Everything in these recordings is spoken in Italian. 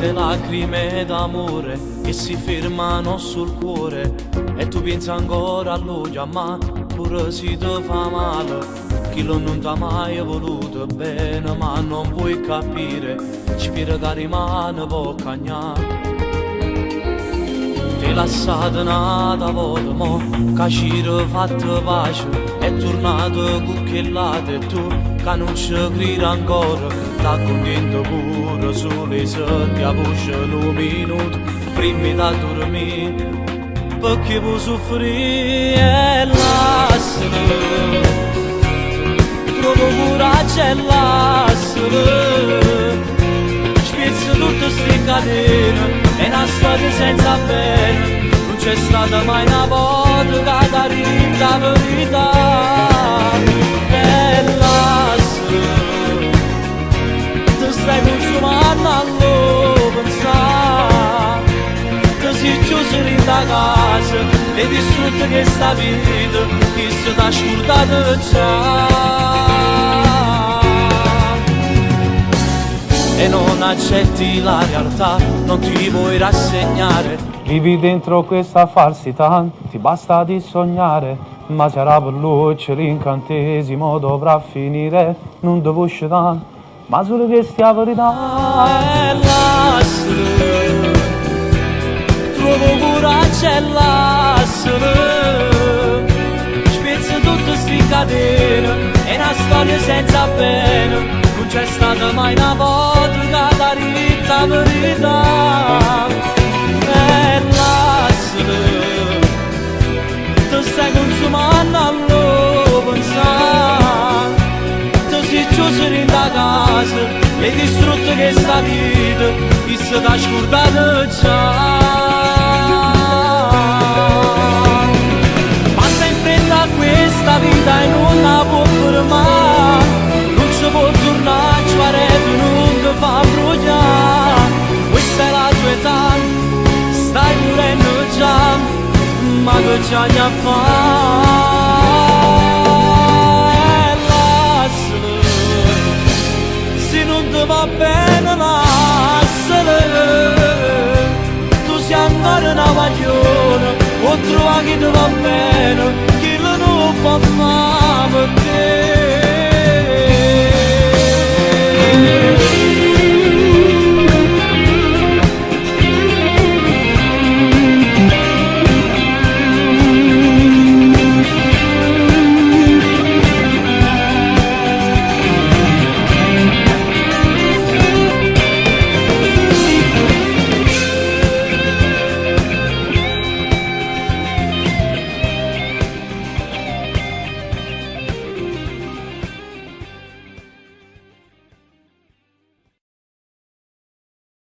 Tante lacrime d'amore che si fermano sul cuore e tu pensi ancora a lui, ma pure se ti fa male. Chi lo non t'ha mai voluto bene, ma non puoi capire, spira che rimane può cagnare. Ti lasciate nata volta, mo che ci fatto pace, è tornato cucchiellate e tu che non ci credi ancora, t'ha contento pure sole se ti voce un minuto prima da dormire, perché vuoi soffrire e lasciare, trovo coraggio e lasciare, spezzo tutte ste catene, è una storia senza pena, non c'è stata mai una volta che t'ha rinta la verità. E lasciare, ti stai consumando a lo pensare, ti sei chiuso in da casa e distrutto che sta vita, che si t'ha scordato già. E non accetti la realtà, non ti vuoi rassegnare, vivi dentro questa falsità, ti basta di sognare, ma sarà per luce l'incantesimo dovrà finire, non devo uscire, ma solo che stia verità. E lasciare, trovo coraggio e lasciare, spezzo tutte sti catene, è una storia senza pena, non c'è stata mai una volta che t'ha rinta la verità. E lasciare, ti stai consumando a lo pensare, ti sei chiuso in da casa e distrutto che sta vita, che si t'ha scordato già. Passa in fretta questa vita e non la può fermare, non ci può tornare, ci farebbe non ti fa bruciare, questa è la tua età, stai morendo già, ma che c'hai a fare? E lasciare, se non ti va bene lasciare, tu sei ancora una paglione, o trova chi ti va bene, chi lo non può fare per te.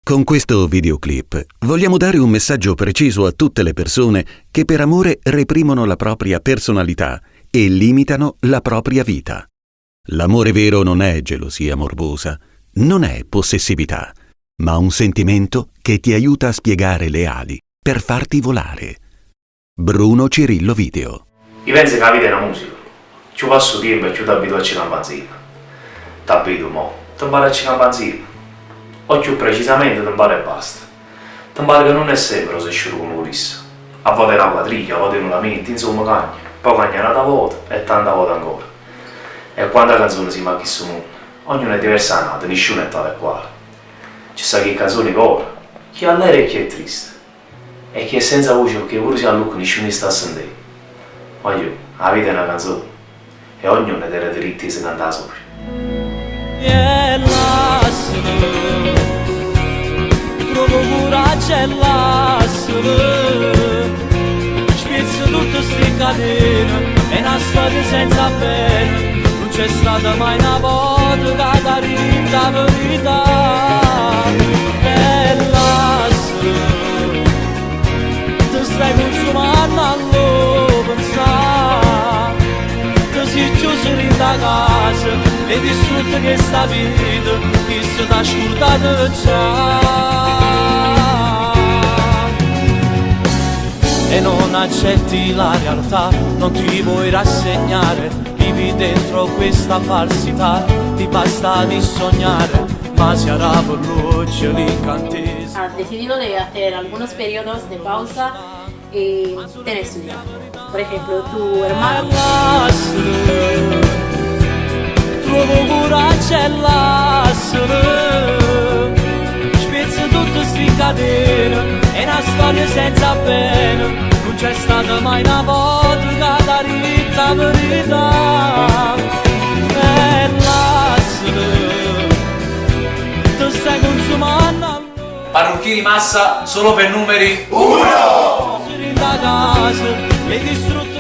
Con questo videoclip vogliamo dare un messaggio preciso a tutte le persone che per amore reprimono la propria personalità e limitano la propria vita. L'amore vero non è gelosia morbosa, non è possessività, ma un sentimento che ti aiuta a spiegare le ali per farti volare. Bruno Cirillo Video. Io penso che la vita è una musica, ci passo tempo e ci abituo a campanzina. T'abito mo, ti impari a campanzina. O più precisamente ti impari e basta. Ti impari che non è sempre se scuro come volesse. A volte è una quadriglia, a volte non la metti, insomma cagna. Poi cagna un'altra volta e tanta volta ancora. E quando la canzone si fa chi su mondo, ognuno è diversa nata, nessuno è tale e quale. Ci sa chi canzone cora, chi è allegro e chi è triste. E chi è senza voce perché pure si allucca nessuno sta a sentire. Ma io, la vita è una canzone e ognuno ha dei diritti di cantare sopra. E lasciare, trovo coraggio e lasciare, spezzo tutte ste catene, è una storia senza pena, non c'è stata mai una volta che t'ha rinta la verità. E lasciare, ti stai consumando a lo pensare, ti sei chiuso in da casa e distrutto che sta vita, che si t'ha scordato già. E non accetti la realtà, non ti vuoi rassegnare, vivi dentro questa falsità, ti basta di sognare, ma si arrabba luce l'incantesimo. has decidido de hacer algunos periodos de pausa y tener estudiado. Por ejemplo, tu hermano... Trovo coraggio e lasciare, spezzo tutto sti catene, è una storia senza pena, non c'è stata mai una volta che t'ha detto la verità. E lasciare, ti stai consumando. Parrucchieri Massa solo per numeri 1! Da casa, e distrutto